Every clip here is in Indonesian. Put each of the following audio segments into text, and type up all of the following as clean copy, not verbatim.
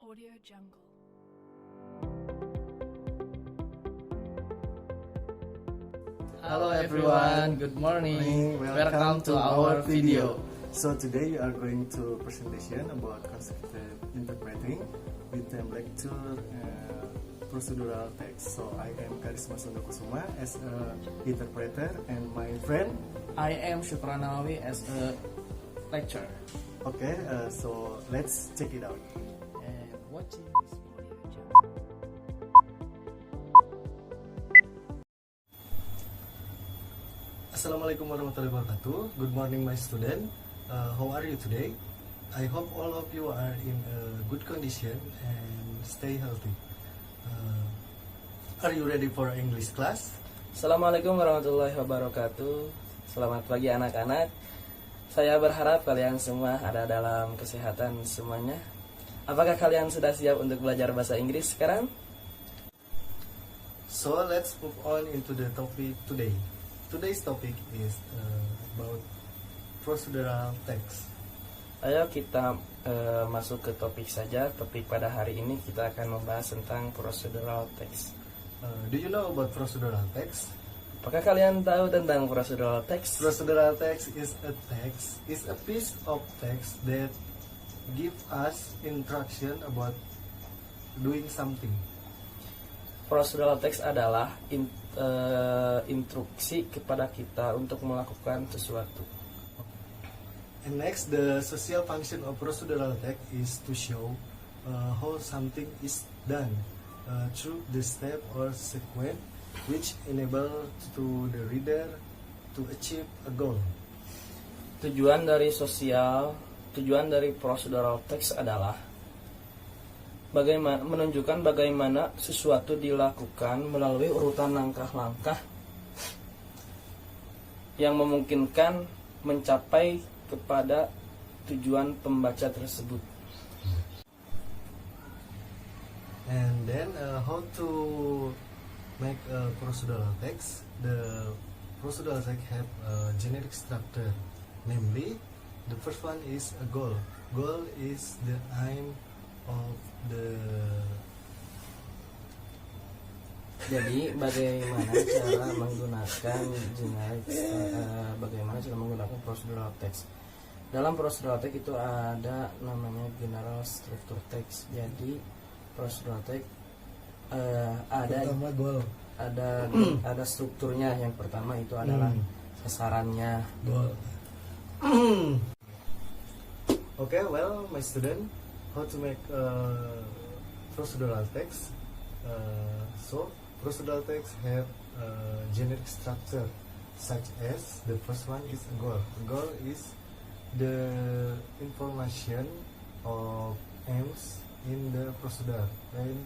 Audio Jungle. Hello everyone, good morning. Welcome to our video. So today we are going to presentation about consecutive interpreting with them lecture procedural text. So I am Karisma Sondokusuma as a interpreter and my friend. I am Syukranawawi as a lecturer. Okay, so let's check it out. And watching this Audio Jungle. Assalamualaikum warahmatullahi wabarakatuh. Good morning, my student. How are you today? I hope all of you are in a good condition and stay healthy. Are you ready for English class? Assalamualaikum warahmatullahi wabarakatuh. Selamat pagi anak-anak. Saya berharap kalian semua ada dalam kesehatan semuanya. Apakah kalian sudah siap untuk belajar bahasa Inggris sekarang? So let's move on into the topic today. Today's topic is about procedural text. Ayo kita masuk ke topik saja. Topik pada hari ini kita akan membahas tentang procedural text. Do you know about procedural text? Apakah kalian tahu tentang procedural text? Procedural text is a piece of text that give us instruction about doing something. Procedural text adalah instruksi kepada kita untuk melakukan sesuatu. And next, the social function of procedural text is to show how something is done through the step or sequence which enable to the reader to achieve a goal. Tujuan dari procedural text adalah menunjukkan bagaimana sesuatu dilakukan melalui urutan langkah-langkah yang memungkinkan mencapai kepada tujuan pembaca tersebut. And then how to make a procedural text? The procedural text have a generic structure, namely the first one is a goal. Goal is the aim of the. Jadi bagaimana cara menggunakan procedural text? Dalam procedural text itu ada namanya general structure text. Jadi procedural text ada strukturnya. Yang pertama itu adalah sasarannya. Okay, well, my student, how to make procedural text? So procedural text have generic structure, such as the first one is a goal. A goal is the information of aims in the procedure and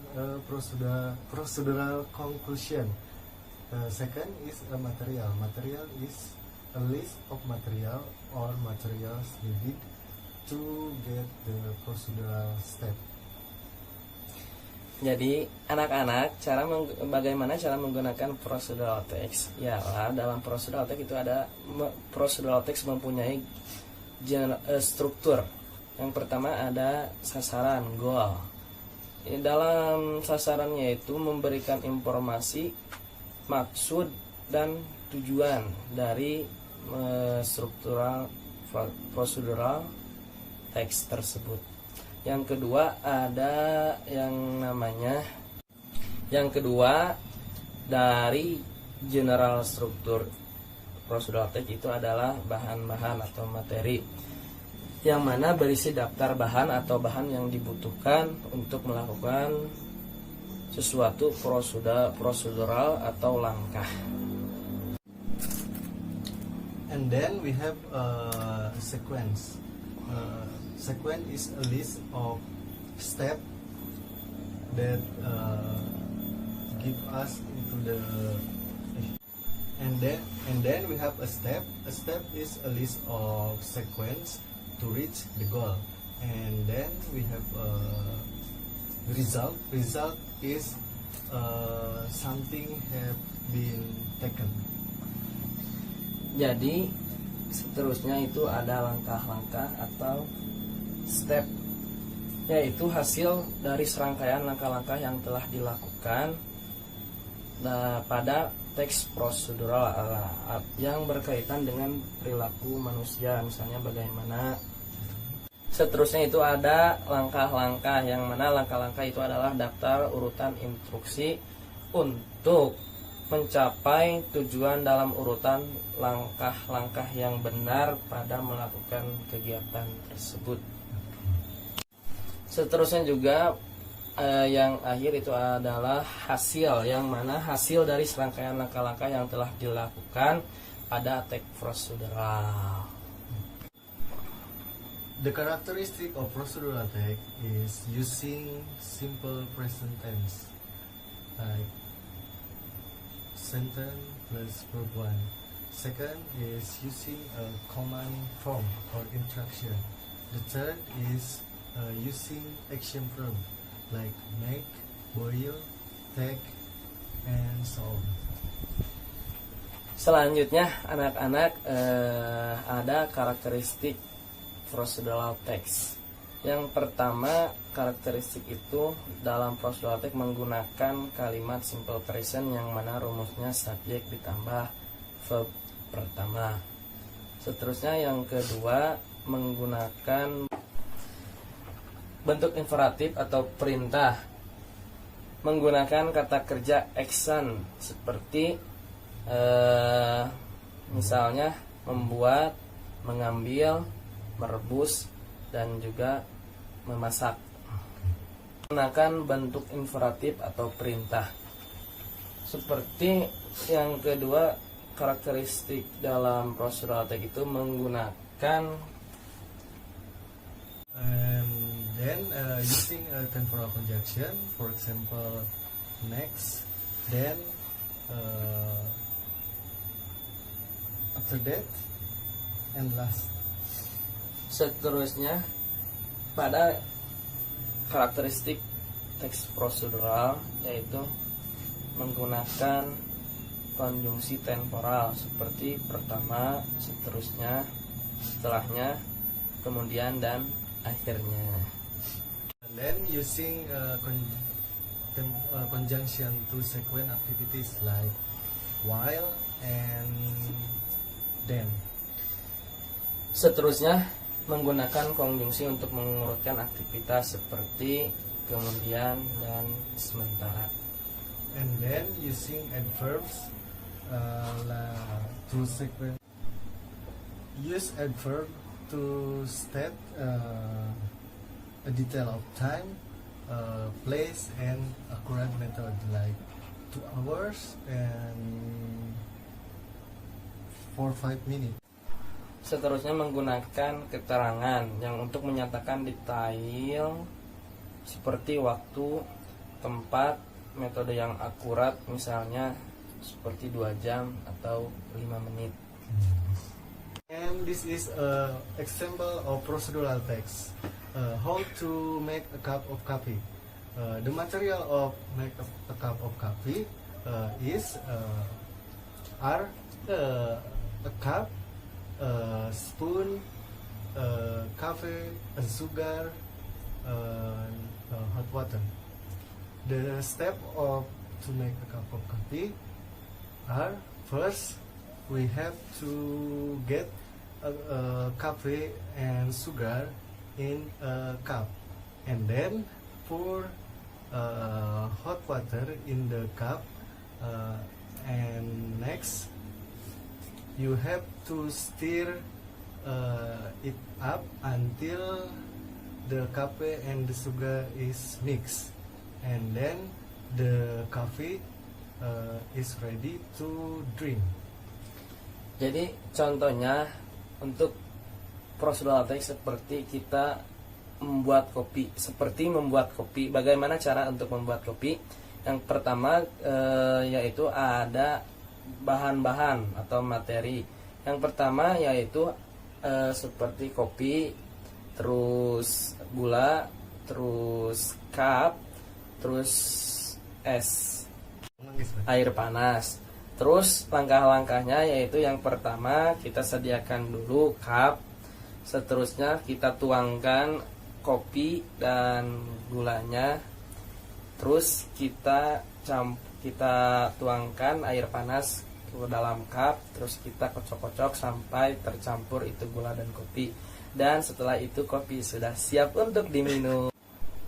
procedural conclusion. Second is a material. Material is a list of material or materials needed to get the procedural step. Jadi anak-anak, bagaimana cara menggunakan procedural text? Ya, dalam procedural text itu ada procedural text mempunyai struktur. Yang pertama ada sasaran, goal. Dalam sasarannya itu memberikan informasi, maksud dan tujuan dari procedural text tersebut. Yang kedua ada yang kedua dari general struktur procedural text itu adalah bahan-bahan atau materi, yang mana berisi daftar bahan atau bahan yang dibutuhkan untuk melakukan sesuatu prosedural atau langkah. And then we have a sequence. Sequence is a list of steps that give us into the. And then we have a step. A step is a list of sequence to reach the goal. And then we have a result. Result is something have been taken. Jadi seterusnya itu ada langkah-langkah atau step yaitu hasil dari serangkaian langkah-langkah yang telah dilakukan pada teks prosedural yang berkaitan dengan perilaku manusia, misalnya bagaimana. Seterusnya itu ada langkah-langkah, yang mana langkah-langkah itu adalah daftar urutan instruksi untuk mencapai tujuan dalam urutan langkah-langkah yang benar pada melakukan kegiatan tersebut. Seterusnya juga yang akhir itu adalah hasil, yang mana hasil dari serangkaian langkah-langkah yang telah dilakukan pada teks prosedural. The characteristic of procedural text is using simple present tense, like sentence plus verb 1. Second is using a command form or instruction. The third is using action verb like make, boil, take, and so on. Selanjutnya anak-anak ada karakteristik procedural text. Yang pertama, karakteristik itu dalam procedural text menggunakan kalimat simple present yang mana rumusnya subjek ditambah verb pertama. Seterusnya yang kedua, menggunakan bentuk imperatif atau perintah, menggunakan kata kerja action seperti misalnya membuat, mengambil, merebus, dan juga memasak. Menggunakan bentuk imperatif atau perintah. Seperti yang kedua, karakteristik dalam procedural text itu menggunakan then using a temporal conjunction, for example, next, then, after that, and last. Seterusnya pada karakteristik teks prosedural yaitu menggunakan konjungsi temporal seperti pertama, seterusnya, setelahnya, kemudian, dan akhirnya. And then using conjunction to sequence activities like while and then. Seterusnya menggunakan konjungsi untuk mengurutkan aktivitas seperti kemudian dan sementara. And then using adverbs to sequence. Use adverb to state a detail of time, place, and accurate method like 2 hours and 4-5 minutes. Seterusnya menggunakan keterangan yang untuk menyatakan detail seperti waktu, tempat, metode yang akurat, misalnya seperti 2 jam atau 5 menit. And this is an example of procedural text. How to make a cup of coffee. The material of make a cup of coffee is are a cup, spoon, coffee, sugar, hot water. The step of to make a cup of coffee are first we have to get coffee and sugar in a cup, and then pour hot water in the cup, and next you have to stir it up until the coffee and the sugar is mixed, and then the coffee is ready to drink. Jadi contohnya untuk prosedural text seperti kita membuat kopi. Seperti membuat kopi, bagaimana cara untuk membuat kopi? Yang pertama yaitu ada bahan-bahan atau materi. Yang pertama yaitu seperti kopi, terus gula, terus cup, terus es, air panas. Terus langkah-langkahnya yaitu yang pertama kita sediakan dulu cup, seterusnya kita tuangkan kopi dan gulanya. Terus kita tuangkan air panas ke dalam cup, terus kita kocok-kocok sampai tercampur itu gula dan kopi. Dan setelah itu kopi sudah siap untuk diminum.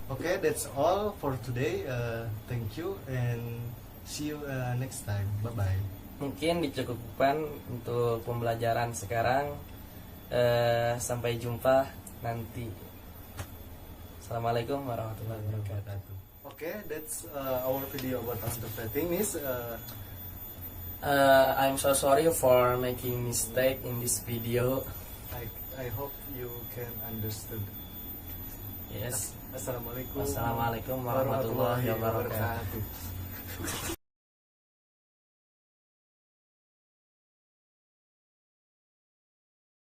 Okay, that's all for today. Thank you and see you next time. Bye bye. Mungkin dicukupkan untuk pembelajaran sekarang. Sampai jumpa nanti. Assalamualaikum warahmatullahi wabarakatuh. Okay, that's our video about interpreting this. I'm so sorry for making mistake in this video. I hope you can understood. Yes. Assalamualaikum Wassalamualaikum warahmatullahi wabarakatuh.